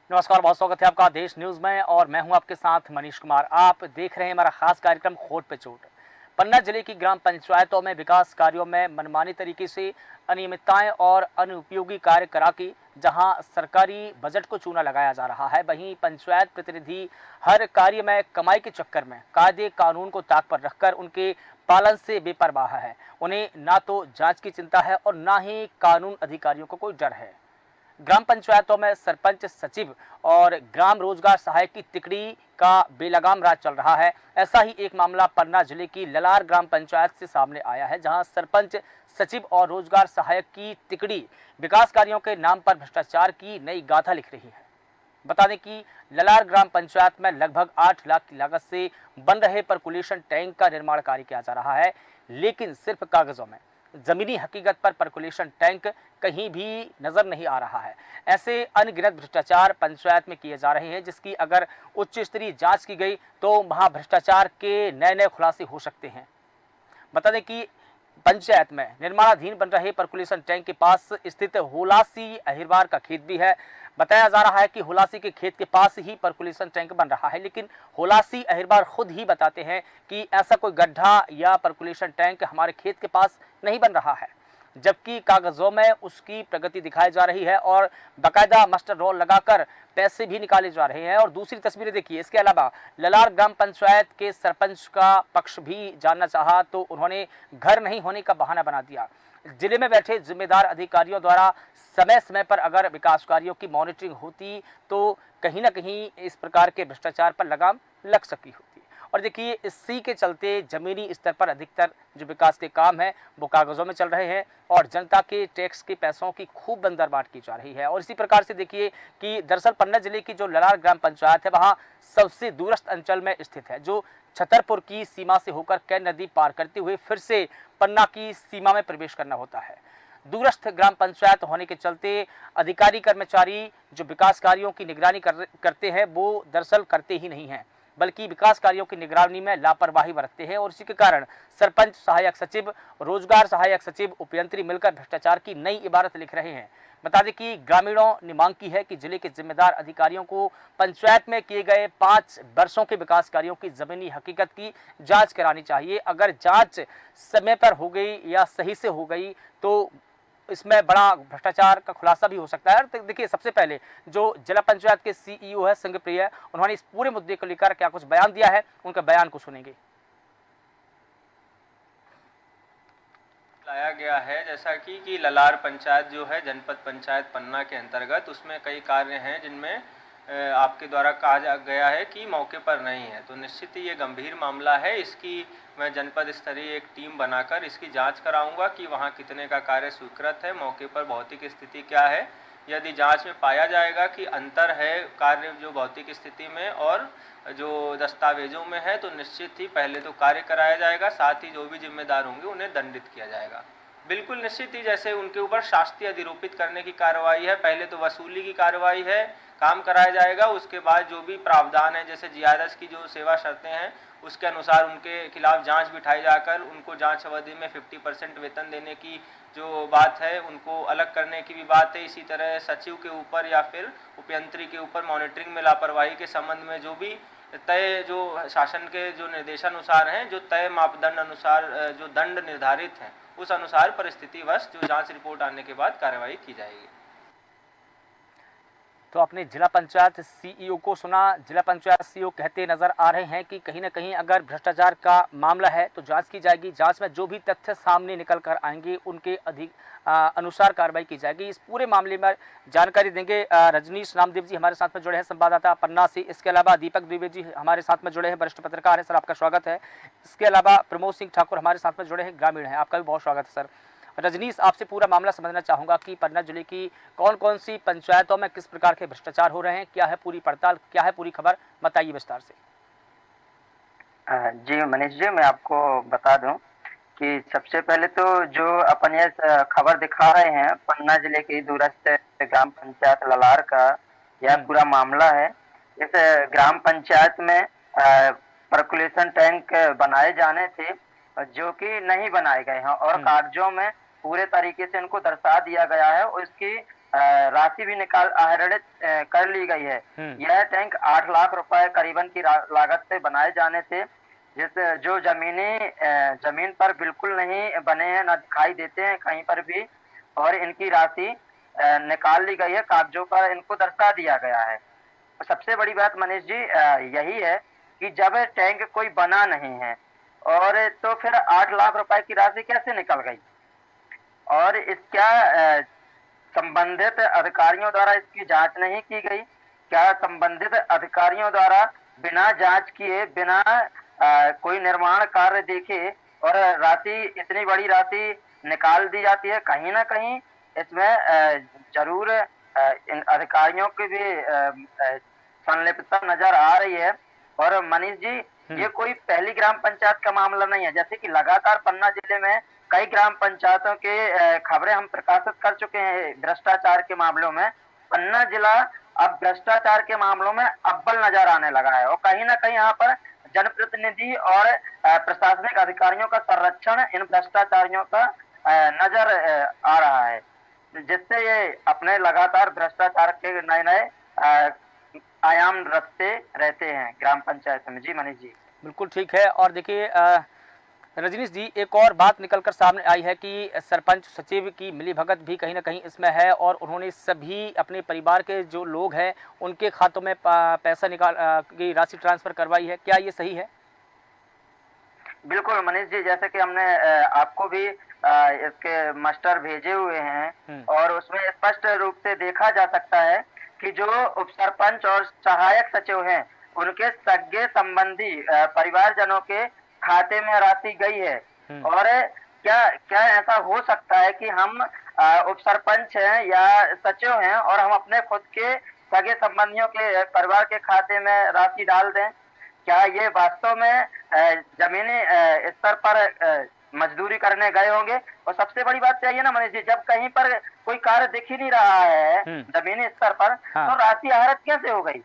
नमस्कार, बहुत स्वागत है आपका देश न्यूज में और मैं हूं आपके साथ मनीष कुमार। आप देख रहे हैं हमारा खास कार्यक्रम खोट पे चोट। पन्ना जिले की ग्राम पंचायतों में विकास कार्यों में मनमानी तरीके से अनियमितताएं और अनुपयोगी कार्य करा के जहां सरकारी बजट को चूना लगाया जा रहा है, वहीं पंचायत प्रतिनिधि हर कार्य में कमाई के चक्कर में कायदे कानून को ताक पर रखकर उनके पालन से बेपरवाह है। उन्हें ना तो जांच की चिंता है और ना ही कानून अधिकारियों को कोई डर है। ग्राम पंचायतों में सरपंच, सचिव और ग्राम रोजगार सहायक की तिकड़ी का बेलगाम राज चल रहा है। ऐसा ही एक मामला पन्ना जिले की ललार ग्राम पंचायत से सामने आया है, जहां सरपंच, सचिव और रोजगार सहायक की तिकड़ी विकास कार्यों के नाम पर भ्रष्टाचार की नई गाथा लिख रही है। बता दें कि ललार ग्राम पंचायत में लगभग 8 लाख की लागत से बन रहे परकुलेशन टैंक का निर्माण कार्य किया जा रहा है, लेकिन सिर्फ कागजों में। जमीनी हकीकत पर परकुलेशन टैंक कहीं भी नजर नहीं आ रहा है। ऐसे अनगिनत भ्रष्टाचार पंचायत में किए जा रहे हैं, जिसकी अगर उच्च स्तरीय जांच की गई तो वहां भ्रष्टाचार के नए नए खुलासे हो सकते हैं। बता दें कि पंचायत में निर्माणाधीन बन रहे परकुलेशन टैंक के पास स्थित हुलासी अहिरवार का खेत भी है। बताया जा रहा है कि हुलासी के खेत के पास ही परकुलेशन टैंक बन रहा है, लेकिन हुलासी अहिरवार खुद ही बताते हैं कि ऐसा कोई गड्ढा या परकुलेशन टैंक हमारे खेत के पास नहीं बन रहा है, जबकि कागजों में उसकी प्रगति दिखाई जा रही है और बाकायदा मास्टर रोल लगाकर पैसे भी निकाले जा रहे हैं। और दूसरी तस्वीरें देखिए। इसके अलावा ललार ग्राम पंचायत के सरपंच का पक्ष भी जानना चाहा तो उन्होंने घर नहीं होने का बहाना बना दिया। जिले में बैठे जिम्मेदार अधिकारियों द्वारा समय समय पर अगर विकास कार्यों की मॉनिटरिंग होती तो कहीं ना कहीं इस प्रकार के भ्रष्टाचार पर लगाम लग सकी होती। और देखिए, इसी के चलते जमीनी स्तर पर अधिकतर जो विकास के काम है वो कागजों में चल रहे हैं और जनता के टैक्स के पैसों की खूब बंदरबाट की जा रही है। और इसी प्रकार से देखिए कि दरअसल पन्ना जिले की जो ललार ग्राम पंचायत है वहाँ सबसे दूरस्थ अंचल में स्थित है, जो छतरपुर की सीमा से होकर कैन नदी पार करते हुए फिर से पन्ना की सीमा में प्रवेश करना होता है। दूरस्थ ग्राम पंचायत होने के चलते अधिकारी कर्मचारी जो विकास कार्यों की निगरानी करते हैं वो दरअसल करते ही नहीं हैं, बल्कि विकास कार्यों की निगरानी में लापरवाही बरतते हैं। और इसी के कारण सरपंच, सहायक सचिव, रोजगार सहायक सचिव, उपयंत्री मिलकर भ्रष्टाचार की नई इबारत लिख रहे हैं। बता दें कि ग्रामीणों ने मांग की है कि जिले के जिम्मेदार अधिकारियों को पंचायत में किए गए 5 वर्षों के विकास कार्यों की जमीनी हकीकत की जांच करानी चाहिए। अगर जांच समय पर हो गई या सही से हो गई तो इसमें बड़ा भ्रष्टाचार का खुलासा भी हो सकता है। तो देखिए, सबसे पहले जो जिला पंचायत के सीईओ है संघप्रिय, उन्होंने इस पूरे मुद्दे को लेकर क्या कुछ बयान दिया है, उनका बयान को सुनेंगे। लाया गया है जैसा कि ललार पंचायत जो है जनपद पंचायत पन्ना के अंतर्गत, उसमें कई कार्य हैं जिनमें आपके द्वारा कहा गया है कि मौके पर नहीं है। तो निश्चित ही ये गंभीर मामला है। इसकी मैं जनपद स्तरीय एक टीम बनाकर इसकी जांच कराऊंगा कि वहाँ कितने का कार्य स्वीकृत है, मौके पर भौतिक स्थिति क्या है। यदि जांच में पाया जाएगा कि अंतर है कार्य जो भौतिक स्थिति में और जो दस्तावेजों में है, तो निश्चित ही पहले तो कार्य कराया जाएगा, साथ ही जो भी जिम्मेदार होंगे उन्हें दंडित किया जाएगा। बिल्कुल निश्चित ही जैसे उनके ऊपर शास्ति अधिरोपित करने की कार्रवाई है, पहले तो वसूली की कार्रवाई है, काम कराया जाएगा। उसके बाद जो भी प्रावधान है, जैसे जीआरएस की जो सेवा शर्तें हैं उसके अनुसार उनके खिलाफ जांच बिठाई जाकर उनको जांच अवधि में 50% वेतन देने की जो बात है, उनको अलग करने की भी बात है। इसी तरह सचिव के ऊपर या फिर उपयंत्री के ऊपर मॉनिटरिंग में लापरवाही के संबंध में जो भी तय जो शासन के जो निर्देशानुसार हैं, जो तय मापदंड अनुसार जो दंड निर्धारित हैं, उस अनुसार परिस्थितिवश जो जांच रिपोर्ट आने के बाद कार्रवाई की जाएगी। तो अपने जिला पंचायत सीईओ को सुना। जिला पंचायत सीईओ कहते नजर आ रहे हैं कि कहीं ना कहीं अगर भ्रष्टाचार का मामला है तो जांच की जाएगी। जांच में जो भी तथ्य सामने निकल कर आएंगे उनके अनुसार कार्रवाई की जाएगी। इस पूरे मामले में जानकारी देंगे रजनीश नामदेव जी हमारे साथ में जुड़े हैं, संवाददाता पन्ना से। इसके अलावा दीपक द्विवेदी जी हमारे साथ में जुड़े हैं, वरिष्ठ पत्रकार हैं। सर, आपका स्वागत है। इसके अलावा प्रमोद सिंह ठाकुर हमारे साथ में जुड़े हैं, ग्रामीण हैं। आपका भी बहुत स्वागत है सर। रजनीश, आपसे पूरा मामला समझना चाहूँगा कि पन्ना जिले की कौन कौन सी पंचायतों में किस प्रकार के भ्रष्टाचार हो रहे हैं, क्या है पूरी पड़ताल, क्या है पूरी खबर, बताइए विस्तार से। जी मनीष जी, मैं आपको बता दूं कि सबसे पहले तो जो अपन ये खबर दिखा रहे हैं पन्ना जिले की दूरस्थ ग्राम पंचायत ललार का, यह पूरा मामला है। इस ग्राम पंचायत में परकुलेशन टैंक बनाए जाने थे जो कि नहीं बनाए गए हैं और कागजों में पूरे तरीके से इनको दर्शा दिया गया है और इसकी राशि भी आहरित कर ली गई है। यह टैंक 8 लाख रुपए करीबन की लागत से बनाए जाने थे, जो जमीन पर बिल्कुल नहीं बने हैं, न दिखाई देते हैं कहीं पर भी, और इनकी राशि निकाल ली गई है, कागजों पर इनको दर्शा दिया गया है। सबसे बड़ी बात मनीष जी यही है कि जब टैंक कोई बना नहीं है और तो फिर 8 लाख रुपए की राशि कैसे निकल गई, और इसका संबंधित अधिकारियों द्वारा इसकी जांच नहीं की गई? क्या संबंधित अधिकारियों द्वारा बिना जांच किए, बिना कोई निर्माण कार्य देखे और राशि, इतनी बड़ी राशि निकाल दी जाती है? कहीं ना कहीं इसमें जरूर इन अधिकारियों की भी संलिप्तता नजर आ रही है। और मनीष जी, ये कोई पहली ग्राम पंचायत का मामला नहीं है, जैसे कि लगातार पन्ना जिले में कई ग्राम पंचायतों के खबरें हम प्रकाशित कर चुके हैं भ्रष्टाचार के मामलों में। पन्ना जिला अब भ्रष्टाचार के मामलों में अव्वल नजर आने लगा है, और कहीं ना कहीं यहाँ पर जनप्रतिनिधि और प्रशासनिक अधिकारियों का संरक्षण इन भ्रष्टाचारियों का नजर आ रहा है, जिससे ये अपने लगातार भ्रष्टाचार के नए नए आयाम रखते रहते हैं ग्राम पंचायत में। जी मनीष जी। बिल्कुल ठीक है। और देखिए रजनीश जी, एक और बात निकलकर सामने आई है कि सरपंच सचिव की मिलीभगत भी कहीं ना कहीं इसमें है, और उन्होंने सभी अपने परिवार के जो लोग हैं उनके खातों में पैसा की राशि ट्रांसफर करवाई है। क्या ये सही है? बिल्कुल मनीष जी, जैसे कि हमने आपको भी इसके मास्टर भेजे हुए हैं, और उसमें स्पष्ट रूप से देखा जा सकता है कि जो उप सरपंच और सहायक सचिव हैं, उनके सगे संबंधी परिवारजनों के खाते में राशि गई है। और क्या ऐसा हो सकता है कि हम उप सरपंच हैं या सचिव हैं और हम अपने खुद के सगे संबंधियों के परिवार के खाते में राशि डाल दें? क्या ये वास्तव में जमीनी स्तर पर मजदूरी करने गए होंगे? और सबसे बड़ी बात चाहिए ना मनीष जी, जब कहीं पर कोई कार्य दिख ही नहीं रहा है जमीनी स्तर पर, तो राशि आहरित कैसे हो गई?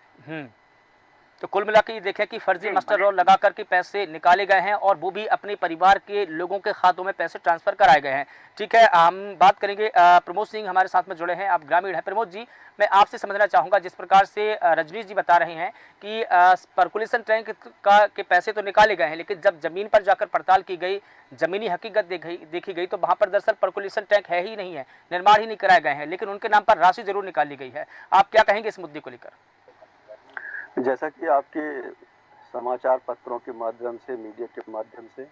तो कुल मिलाकर ये देखें कि फर्जी मास्टर रोल लगा करके पैसे निकाले गए हैं, और वो भी अपने परिवार के लोगों के खातों में पैसे ट्रांसफर कराए गए हैं। ठीक है, हम बात करेंगे। प्रमोद सिंह हमारे साथ में जुड़े हैं, आप ग्रामीण हैं। प्रमोद जी, मैं आपसे समझना चाहूँगा, जिस प्रकार से रजनीश जी बता रहे हैं कि पर्कुलेशन टैंक के पैसे तो निकाले गए हैं, लेकिन जब जमीन पर जाकर पड़ताल की गई, जमीनी हकीकत देखी गई, तो वहाँ पर दरअसल पर्कुलेशन टैंक है ही नहीं है, निर्माण ही नहीं कराए गए हैं, लेकिन उनके नाम पर राशि जरूर निकाली गई है। आप क्या कहेंगे इस मुद्दे को लेकर? जैसा कि आपके समाचार पत्रों के माध्यम से, मीडिया के माध्यम से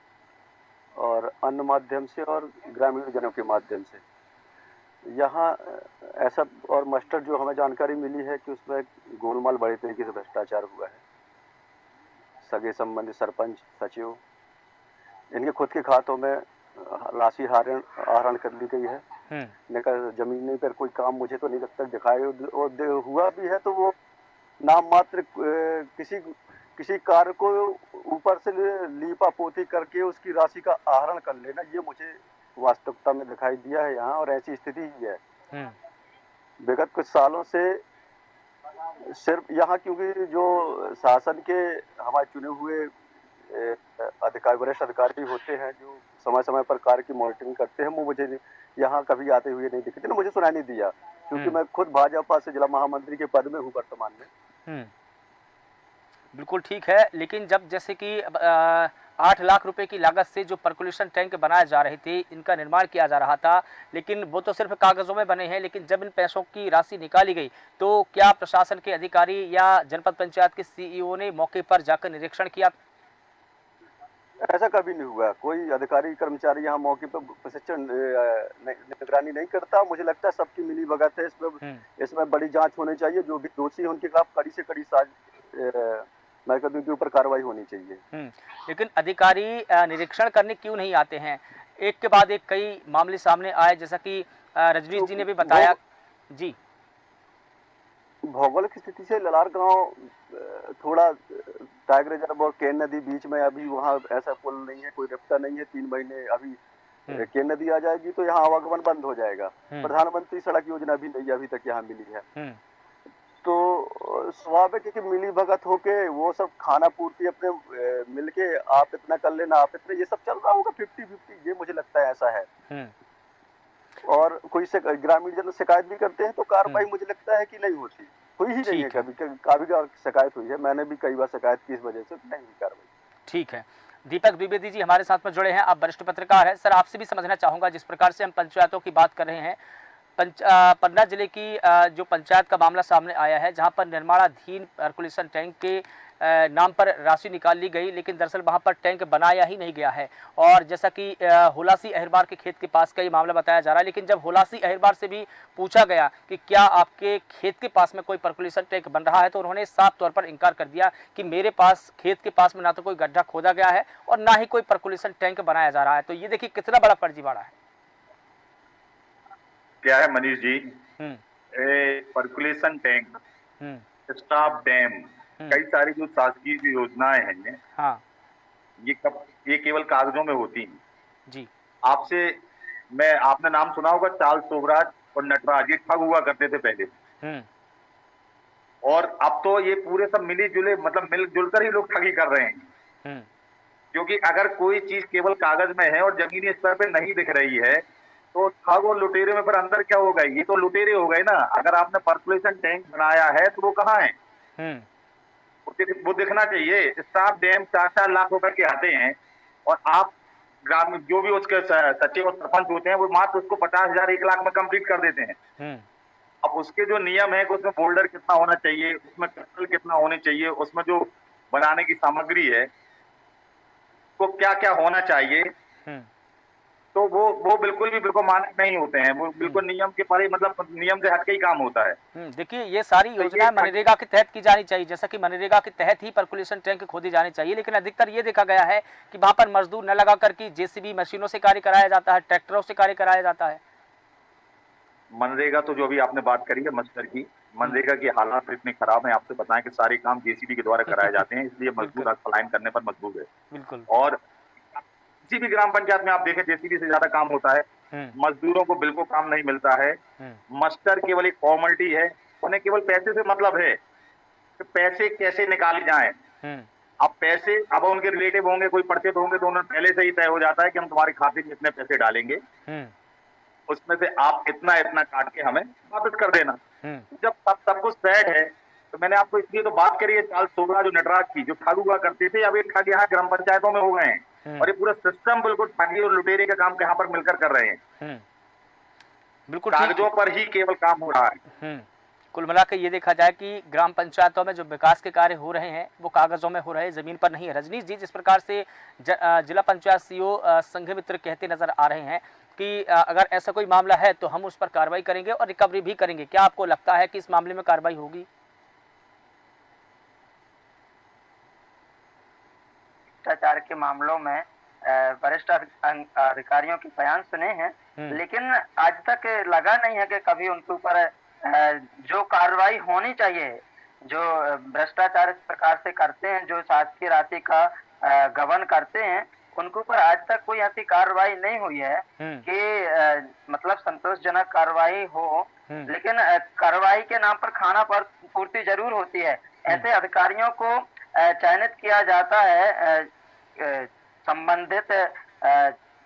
और अन्य माध्यम से और ग्रामीण जनों के माध्यम से यहाँ ऐसा और मास्टर जो हमें जानकारी मिली है कि उसमें गोलमाल बड़े तरीके से भ्रष्टाचार हुआ है। सगे संबंधी सरपंच, सचिव, इनके खुद के खातों में राशि आहरण कर ली गई है। जमीन पर कोई काम मुझे तो नहीं लगता दिखाई हुआ भी है, तो वो नाम मात्र किसी कार्य को ऊपर से लीपा पोती करके उसकी राशि का आहरण कर लेना, ये मुझे वास्तविकता में दिखाई दिया है यहाँ, और ऐसी स्थिति ही है। विगत कुछ सालों से सिर्फ यहाँ, क्योंकि जो शासन के हमारे चुने हुए वरिष्ठ अधिकारी होते हैं जो समय समय पर कार्य की मॉनिटरिंग करते हैं, वो मुझे यहाँ कभी आते हुए नहीं दिखे थे, मुझे सुनाई नहीं दिया, क्योंकि मैं खुद भाजपा से जिला महामंत्री के पद में हूँ वर्तमान में। बिल्कुल ठीक है, लेकिन जब जैसे कि 8 लाख रुपए की लागत से जो पर्कुलेशन टैंक बनाए जा रहे थे, इनका निर्माण किया जा रहा था, लेकिन वो तो सिर्फ कागजों में बने हैं, लेकिन जब इन पैसों की राशि निकाली गई, तो क्या प्रशासन के अधिकारी या जनपद पंचायत के सीईओ ने मौके पर जाकर निरीक्षण किया? ऐसा कभी नहीं हुआ। कोई अधिकारी कर्मचारी यहाँ मौके पर प्रशिक्षण निगरानी नहीं करता। मुझे लगता है सबकी मिली भगत है। इसमें बड़ी जांच होनी चाहिए। जो भी दोषी है उनके खिलाफ कड़ी से कड़ी के ऊपर कार्रवाई होनी चाहिए। लेकिन अधिकारी निरीक्षण करने क्यों नहीं आते हैं? एक के बाद एक कई मामले सामने आए, जैसा कि रजनीश जी ने भी बताया। जी, भौगोलिक स्थिति से ललार गांव थोड़ा टाइगर रिजर्व और केन नदी बीच में, अभी वहाँ ऐसा पुल नहीं है, कोई रास्ता नहीं है। 3 महीने अभी केन नदी आ जाएगी तो यहाँ आवागमन बंद हो जाएगा। प्रधानमंत्री सड़क योजना भी नहीं अभी तक यहाँ मिली है। तो स्वाभाविक है कि मिली भगत होके वो सब खाना पूर्ति अपने मिलके आप इतना कर लेना, आप इतना, ये सब चल रहा होगा 50-50, ये मुझे लगता है ऐसा है। और कोई से ग्रामीण जन शिकायत भी करते हैं तो कार्रवाई मुझे लगता है कि नहीं होती, हुई ही नहीं है। ठीक है। कभी काफी बार शिकायत हुई है, मैंने भी कई बार शिकायत की, इस वजह से नहीं हुई कार्रवाई। ठीक है। दीपक द्विवेदी जी हमारे साथ में जुड़े हैं, आप वरिष्ठ पत्रकार हैं। सर, आपसे भी समझना चाहूंगा, जिस प्रकार से हम पंचायतों की बात कर रहे हैं, पन्ना जिले की जो पंचायत का मामला सामने आया है, जहां पर निर्माणाधीन पर्कुलेशन टैंक के नाम पर राशि निकाल ली गई, लेकिन दरअसल वहां पर टैंक बनाया ही नहीं गया है। और जैसा कि होलासी अहिरबार के खेत के पास का ये मामला बताया जा रहा है, लेकिन जब होलासी अहिरबार से भी पूछा गया कि क्या आपके खेत के पास में कोई पर्कुलेशन टैंक बन रहा है, तो उन्होंने साफ तौर पर इनकार कर दिया कि मेरे पास खेत के पास में ना तो कोई गड्ढा खोदा गया है और ना ही कोई पर्कुलेशन टैंक बनाया जा रहा है। तो ये देखिए कितना बड़ा फर्जीवाड़ा है। क्या है Manish ji, percolation tank, stop dam, कई सारी जो शासकीय जो योजनाएं हैं, हाँ ये केवल कागजों में होती हैं जी। आपने नाम सुना होगा चार्ल्स शोभराज और नटराज, ये ठग हुआ करते थे पहले। और अब तो ये पूरे सब मिलजुल कर ही लोग ठगी कर रहे हैं। क्योंकि अगर कोई चीज केवल कागज में है और जमीनी स्तर पे नहीं दिख रही है, तो ठग और लुटेरे में फिर अंदर क्या होगा? ये तो लुटेरे हो गए ना। अगर आपने पर्कुलेशन टैंक बनाया है तो वो कहाँ है? वो दिखना चाहिए। स्टाफ डैम 4-4 लाख रुपए के आते हैं और आप ग्रामीण जो भी उसके सचिव और सरपंच होते हैं, वो मात्र उसको 50,000 1 लाख में कंप्लीट कर देते हैं। अब उसके जो नियम है कि उसमें बोल्डर कितना होना चाहिए, उसमें कत्ल कितना होने चाहिए, उसमें जो बनाने की सामग्री है वो क्या क्या होना चाहिए, तो वो बिल्कुल मानक नहीं होते हैं। वो बिल्कुल नियम के परे, मतलब नियम से हटके ही काम होता है। देखिए, ये सारी योजनाएं मनरेगा के तहत की जानी चाहिए, जैसा कि मनरेगा के तहत ही पर्कुलेशन टैंक खोदी जानी चाहिए, लेकिन अधिकतर ये देखा गया है कि वहां पर मजदूर न लगा करके जेसीबी मशीनों से कार्य कराया जाता है, ट्रैक्टरों से कार्य कराया जाता है। मनरेगा तो जो अभी आपने बात करी है मस्टर की, मनरेगा की हालात इतने खराब हैं, आपसे बताएं कि सारे काम जेसीबी के द्वारा कराए जाते हैं, इसलिए मजदूर आज पलायन करने पर मजबूर है। बिल्कुल। और किसी भी ग्राम पंचायत में आप देखें जेसीबी से ज्यादा काम होता है, मजदूरों को बिल्कुल काम नहीं मिलता है। मस्टर केवल एक फॉर्मेलिटी है, उन्हें केवल पैसे से मतलब है कि पैसे कैसे निकाले जाएं। अब पैसे, अब उनके रिलेटिव होंगे, कोई परिचित होंगे, तो उन्हें पहले से ही तय हो जाता है कि हम तुम्हारे खाते में इतने पैसे डालेंगे, उसमें से आप इतना इतना काट के हमें वापस कर देना। जब सब कुछ सेट है, तो मैंने आपको इसलिए तो बात करी है चार्ल्स शोभराज और नटराज की, जो ठग हुआ करते थे, अब ये ठग यहाँ ग्राम पंचायतों में हो गए हैं और ये पूरा सिस्टम बिल्कुल ठगी और लुटेरे के काम यहाँ पर मिलकर कर रहे हैं। बिल्कुल, कागजों पर ही केवल काम हो रहा है। कुल मिलाकर ये देखा जाए कि ग्राम पंचायतों में जो विकास के कार्य हो रहे हैं वो कागजों में हो रहे हैं, जमीन पर नहीं है। रजनीश जी, जिस प्रकार से जिला पंचायत सीईओ संघमित्र कहते नजर आ रहे हैं कि अगर ऐसा कोई मामला है तो हम उस पर कार्रवाई करेंगे और रिकवरी भी करेंगे, क्या आपको लगता है कि इस मामले में कार्रवाई होगी? भ्रष्टाचार के मामलों में वरिष्ठ अधिकारियों के बयान सुने हैं, लेकिन आज तक लगा नहीं है कि कभी उनके ऊपर जो कार्रवाई होनी चाहिए, जो भ्रष्टाचार इस प्रकार से करते हैं, जो शासकीय राशि का गबन करते हैं, उनके ऊपर आज तक कोई ऐसी कार्रवाई नहीं हुई है कि मतलब संतोषजनक कार्रवाई हो। लेकिन कार्रवाई के नाम पर खाना पर पूर्ति जरूर होती है। ऐसे अधिकारियों को चयनित किया जाता है संबंधित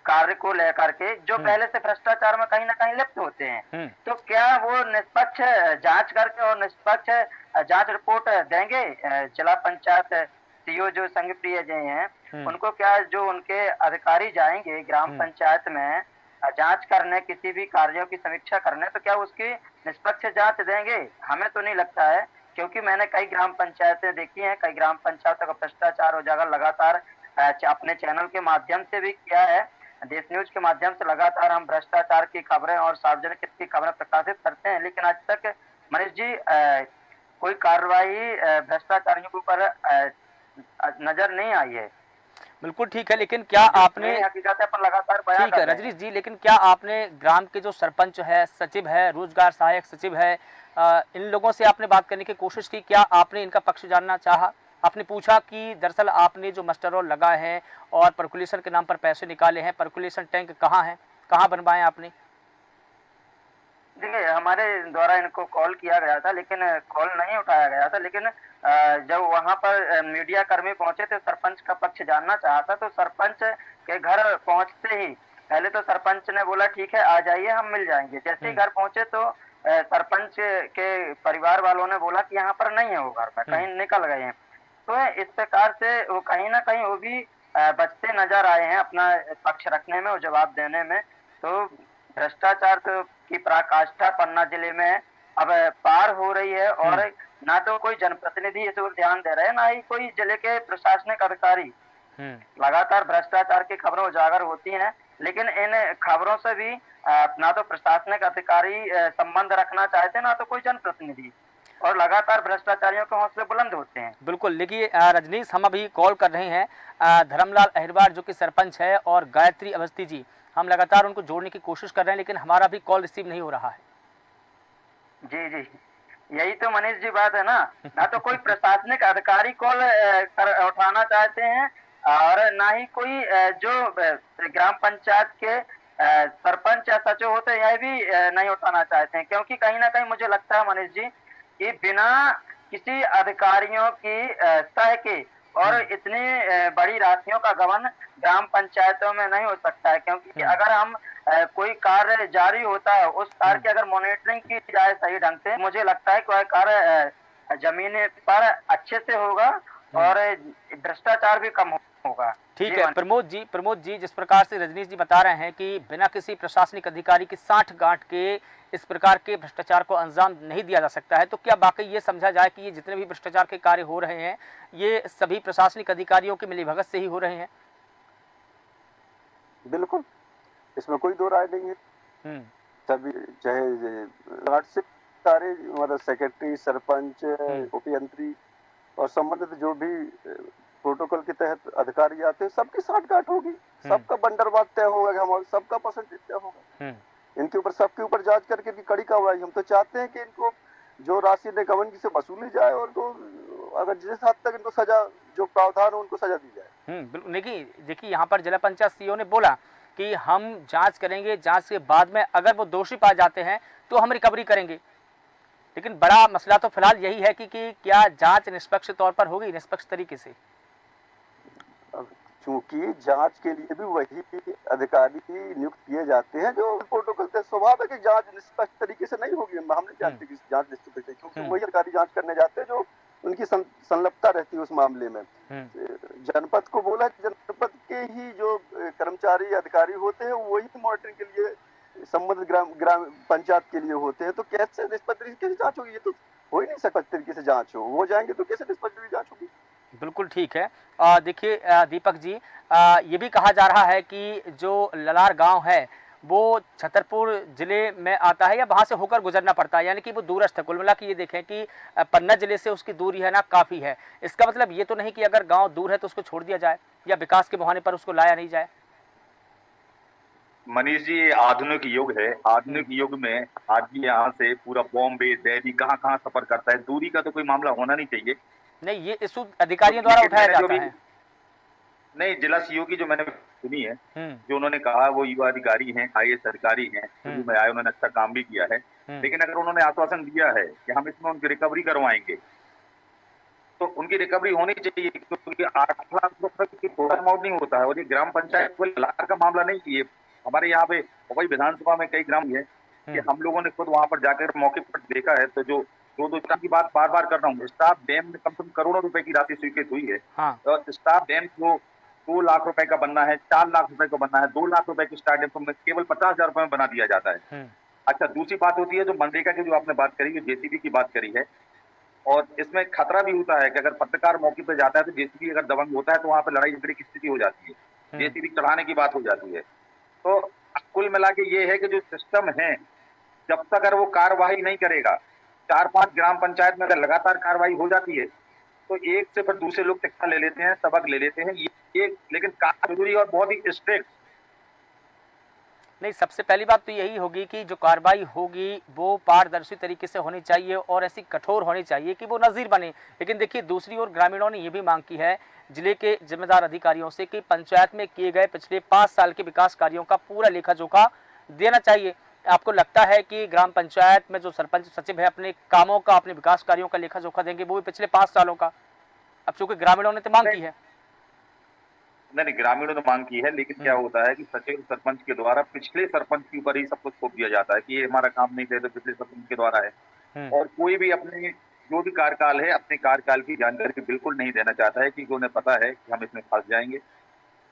कार्य को लेकर के, जो पहले से भ्रष्टाचार में कहीं ना कहीं लिप्त होते हैं। तो क्या वो निष्पक्ष जांच करके और निष्पक्ष जांच रिपोर्ट देंगे? जिला पंचायत सीईओ जो संघप्रिय जी हैं, उनको क्या जो उनके अधिकारी जाएंगे ग्राम पंचायत में जांच करने, किसी भी कार्यों की समीक्षा करने, तो क्या उसकी निष्पक्ष जांच देंगे? हमें तो नहीं लगता है, क्योंकि मैंने कई ग्राम पंचायतें देखी हैं, कई ग्राम पंचायतों का भ्रष्टाचार उजागर लगातार अपने चैनल के माध्यम से भी किया है, देश न्यूज के माध्यम से लगातार हम भ्रष्टाचार की खबरें और सार्वजनिक हित की खबरें प्रकाशित करते हैं, लेकिन आज तक मनीष जी कोई कार्रवाई भ्रष्टाचारियों के ऊपर नजर नहीं आई है। बिल्कुल ठीक है, लेकिन क्या आपने पर लगातार बयान, ठीक है रजनीश जी, लेकिन क्या आपने ग्राम के जो सरपंच है, सचिव है, रोजगार सहायक सचिव है, इन लोगों से आपने बात करने की कोशिश की? क्या आपने इनका पक्ष जानना चाहा? आपने पूछा कि दरअसल आपने जो मस्टर रोल लगाए हैं और पर्कुलेशन के नाम पर पैसे निकाले हैं, पर्कुलेशन टैंक कहाँ है, कहाँ बनवाए आपने? देखिए, हमारे द्वारा इनको कॉल किया गया था, लेकिन कॉल नहीं उठाया गया था। लेकिन जब वहां पर मीडिया कर्मी पहुंचे थे, सरपंच का पक्ष जानना चाहा था, तो सरपंच के घर पहुंचते ही पहले तो सरपंच ने बोला ठीक है आ जाइए हम मिल जाएंगे। जैसे ही घर पहुंचे तो सरपंच के परिवार वालों ने बोला कि यहाँ पर नहीं है वो घर में, कहीं निकल गए हैं। तो इस प्रकार से वो कहीं ना कहीं वो भी बचते नजर आए हैं अपना पक्ष रखने में और जवाब देने में। तो भ्रष्टाचार की पराकाष्ठा पन्ना जिले में अब पार हो रही है और ना तो कोई जनप्रतिनिधि इस ओर ध्यान दे रहे हैं, ना ही कोई जिले के प्रशासनिक अधिकारी। लगातार भ्रष्टाचार की खबरें उजागर होती हैं, लेकिन इन खबरों से भी ना तो प्रशासनिक अधिकारी संबंध रखना चाहते, ना तो कोई जनप्रतिनिधि, और लगातार भ्रष्टाचारियों के हौसले बुलंद होते हैं। बिल्कुल। देखिए रजनीश, हम अभी कॉल कर रहे हैं धर्मलाल अहिरवार जो कि सरपंच है और गायत्री अवस्थी जी, हम लगातार उनको जोड़ने की कोशिश कर रहे हैं, लेकिन हमारा भी कॉल रिसीव नहीं हो रहा है। जी जी, यही तो मनीष जी बात है ना, ना तो कोई प्रशासनिक अधिकारी कॉल उठाना चाहते हैं और ना ही कोई जो ग्राम पंचायत के सरपंच या सचिव होते हैं यह भी नहीं उठाना चाहते हैं। क्योंकि कहीं ना कहीं मुझे लगता है मनीष जी कि बिना किसी अधिकारियों की सह के और इतनी बड़ी राशियों का गबन ग्राम पंचायतों में नहीं हो सकता है। क्योंकि अगर हम कोई कार्य जारी होता है उस कार्य की अगर मॉनिटरिंग की जाए सही ढंग से, मुझे लगता है कि वह कार्य जमीन पर अच्छे से होगा और भ्रष्टाचार भी कम होगा। ठीक है प्रमोद जी, जिस प्रकार से रजनीश जी बता रहे हैं कि बिना किसी प्रशासनिक अधिकारी की साठ गांठ के इस प्रकार के भ्रष्टाचार को अंजाम नहीं दिया जा सकता है, तो क्या वाकई ये समझा जाए कि ये जितने भी भ्रष्टाचार के कार्य हो रहे हैं ये सभी प्रशासनिक अधिकारियों की मिलीभगत से ही हो रहे हैं? बिल्कुल, इसमें कोई दो राय नहीं है। सभी चाहे सारे मतलब सेक्रेटरी, सरपंच, उपयंत्री और संबंधित जो भी प्रोटोकॉल के तहत अधिकारी आते हैं सबकी साठगांठ होगी, सबका बंदरवाद तय होगा, हम सबका परसेंटेज तय होगा। इनके ऊपर सबके ऊपर जांच करके इनकी कड़ी कार्रवाई। हम तो चाहते हैं कि इनको जो राशि निगमन से वसूली जाए और तो अगर जिस हद तक इनको सजा जो प्रावधान हो उनको सजा दी जाए। बिल्कुल। देखिए यहाँ पर जिला पंचायत सीईओ ने बोला कि हम जांच करेंगे, जांच के बाद में अगर वो दोषी पाए जाते हैं तो हम रिकवरी करेंगे। लेकिन बड़ा मसला तो फिलहाल यही है कि क्या जांच निष्पक्ष तौर पर होगी, निष्पक्ष तरीके से? चूंकि जांच के लिए भी वही अधिकारी नियुक्त किए जाते हैं जो प्रोटोकॉल से स्वाभाविक है कि जांच निष्पक्ष तरीके से नहीं होगी। हम नहीं चाहते कि जांच निष्पक्ष तरीके, क्योंकि वही अधिकारी जांच करने जाते हैं जो उनकी संलिप्तता रहती है उस मामले में। जनपद को बोला, जनपद के ही जो कर्मचारी अधिकारी होते हैं वही मॉनिटरिंग के लिए संबंधित ग्राम पंचायत के लिए होते हैं। तो कैसे निष्पक्ष तरीके से जांच होगी? ये तो हो ही नहीं सकता तरीके से जांच हो जाएंगे तो कैसे निष्पक्ष तरीके से जांच होगी? बिल्कुल ठीक है। देखिए दीपक जी, ये भी कहा जा रहा है कि जो ललार गांव है वो छतरपुर जिले में आता है या वहां से होकर गुजरना पड़ता है, यानी कि वो दूरस्थ है। कुल मिला के ये देखें कि पन्ना जिले से उसकी दूरी है ना काफ़ी है। इसका मतलब ये तो नहीं कि अगर गांव दूर है तो उसको छोड़ दिया जाए या विकास के बहाने पर उसको लाया नहीं जाए। मनीष जी, ये आधुनिक युग है। आधुनिक युग में आदमी यहाँ से पूरा बॉम्बे, दिल्ली, कहाँ सफर करता है। दूरी का तो कोई मामला होना नहीं चाहिए। नहीं, ये इशू अधिकारियों द्वारा उठाया जाता है। नहीं, जिला सीईओ की जो मैंने सुनी है, जो उन्होंने कहा वो युवा अधिकारी हैं, IAS अधिकारी हैं, में आए, उन्होंने अच्छा काम भी किया है। लेकिन अगर उन्होंने आश्वासन दिया है कि हम इसमें उनकी रिकवरी करवाएंगे तो उनकी रिकवरी होनी चाहिए, क्योंकि 8 लाख रुपए की टोटल अमाउंट नहीं होता है। और ये ग्राम पंचायत ललार का मामला नहीं, ये हमारे यहाँ पे वही विधानसभा में कई ग्राम है कि हम लोगों ने खुद वहां पर जाकर मौके पर देखा है। तो जो दो की बात बार बार कर रहा हूँ, स्टाफ डैम में कम से कम करोड़ों रुपए की राशि स्वीकृत हुई है। और स्टाफ डैम को 2 लाख रुपए का बनना है, 4 लाख रुपए का बनना है, 2 लाख रुपए की स्टार्ट डैम को केवल 50,000 रुपए में बना दिया जाता है। अच्छा, दूसरी बात होती है जो मनरेगा की जो आपने बात करी, जो JCB की बात करी है, और इसमें खतरा भी होता है कि अगर पत्रकार मौके पर जाता है तो JCB अगर दबंग होता है तो वहां पर लड़ाई झगड़े की स्थिति हो जाती है, JCB चढ़ाने की बात हो जाती है। तो कुल मिला के ये है कि जो सिस्टम है, जब तक अगर वो कार्रवाई नहीं करेगा, 4-5 ग्राम पंचायत में अगर लगातार कार्रवाई हो जाती है तो एक से फिर दूसरे लोग शिक्षा ले लेते हैं, सबक ले लेते हैं। ये लेकिन जरूरी और बहुत ही स्ट्रिक्ट। नहीं, सबसे पहली बात तो यही होगी कि जो कार्रवाई होगी वो पारदर्शी तरीके से होनी चाहिए और ऐसी कठोर होनी चाहिए कि वो नज़ीर बने। लेकिन देखिए दूसरी ओर ग्रामीणों ने ये भी मांग की है जिले के जिम्मेदार अधिकारियों से कि पंचायत में किए गए पिछले 5 साल के विकास कार्यों का पूरा लेखा जोखा देना चाहिए। आपको लगता है कि ग्राम पंचायत में जो सरपंच सचिव है अपने कामों का, अपने विकास कार्यों का लेखा जोखा देंगे, वो भी पिछले 5 सालों का? अब चूंकि ग्रामीणों ने तो मांग की है। नहीं, ग्रामीणों ने मांग की है, लेकिन क्या होता है कि सचिव सरपंच के द्वारा पिछले सरपंच के ऊपर ही सब कुछ थोप दिया जाता है कि ये हमारा काम नहीं करे तो पिछले सरपंच के द्वारा है। और कोई भी अपने जो भी कार्यकाल है, अपने कार्यकाल की जानकारी बिल्कुल नहीं देना चाहता है, क्योंकि उन्हें पता है कि हम इसमें फंस जाएंगे।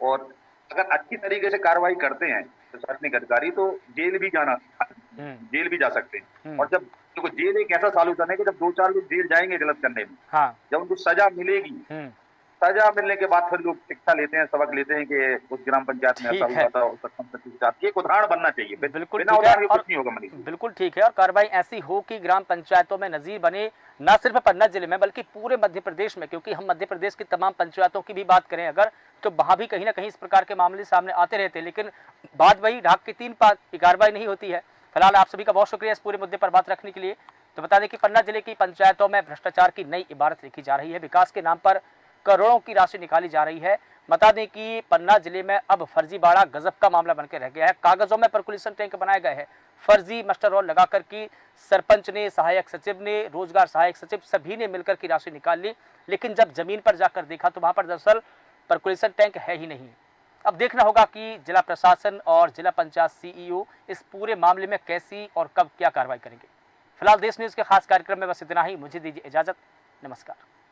और अगर अच्छी तरीके से कार्रवाई करते हैं प्रशासनिक अधिकारी तो जेल भी जा सकते हैं। और जब देखो, जेल एक ऐसा सॉल्यूशन है कि जब 2-4 लोग जेल जाएंगे गलत करने में, जब उनको सजा मिलेगी, सजा मिलने के बाद फिर लोग शिक्षा लेते हैं, सबक लेते हैं कि उस ग्राम पंचायत में ऐसा हुआ था, उस सरपंच के साथ। एक उदाहरण बनना चाहिए, बिल्कुल बिना उदाहरण के कुछ नहीं होगा मनीष। बिल्कुल ठीक है, और कार्रवाई ऐसी हो कि ग्राम पंचायतों में नजीर बने, न सिर्फ पन्ना जिले में बल्कि पूरे मध्य प्रदेश में, क्योंकि हम मध्य प्रदेश की तमाम पंचायतों की भी बात करें अगर, तो वहां भी कहीं ना कहीं इस प्रकार के मामले सामने आते रहते हैं, लेकिन बात वही ढाक की 3 पात की कार्रवाई नहीं होती है। फिलहाल आप सभी का बहुत शुक्रिया इस पूरे मुद्दे पर बात रखने के लिए। तो बता दें कि पन्ना जिले की पंचायतों में भ्रष्टाचार की नई इबारत लिखी जा रही है, विकास के नाम पर करोड़ों की राशि निकाली जा रही है। बता दें कि पन्ना जिले में अब फर्जीवाड़ा गजब का मामला बनकर रह गया है। कागजों में परकुलेशन टैंक बनाए गए हैं, फर्जी मास्टर रोल लगाकर की सरपंच ने, सहायक सचिव ने, रोजगार सहायक सचिव सभी ने मिलकर की राशि निकाल ली, लेकिन जब जमीन पर जाकर देखा तो वहां पर दरअसल परकुलेशन टैंक है ही नहीं। अब देखना होगा कि जिला प्रशासन और जिला पंचायत सीईओ इस पूरे मामले में कैसी और कब क्या कार्रवाई करेंगे। फिलहाल देश न्यूज के खास कार्यक्रम में बस इतना ही। मुझे दीजिए इजाजत, नमस्कार।